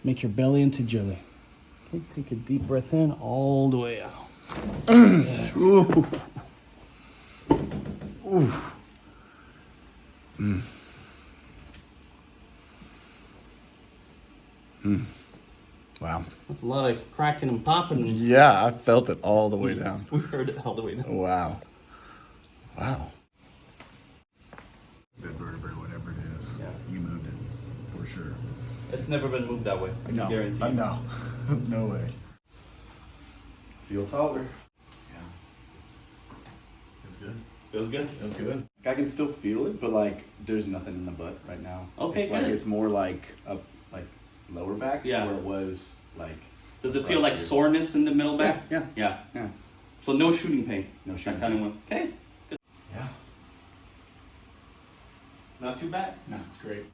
Make your belly into jelly. Okay, take a deep breath in all the way out. Ooh. Ooh. Wow. That's a lot of cracking and popping. Yeah, I felt it all the way down. We heard it all the way down. Wow. Wow. Mid vertebrae, whatever it is. Yeah. You moved it for sure. It's never been moved that way. I can guarantee you. No. No way. Feel taller. Yeah. It's good. Feels good. That's good. I can still feel it, but like there's nothing in the butt right now. Okay, it's like good. it's more like up like lower back Yeah. where it was like Does it feel like across here. soreness in the middle back? Yeah. Yeah. Yeah. So no shooting pain. No shooting That kind of one. Okay. Yeah. Not too bad. No, it's great.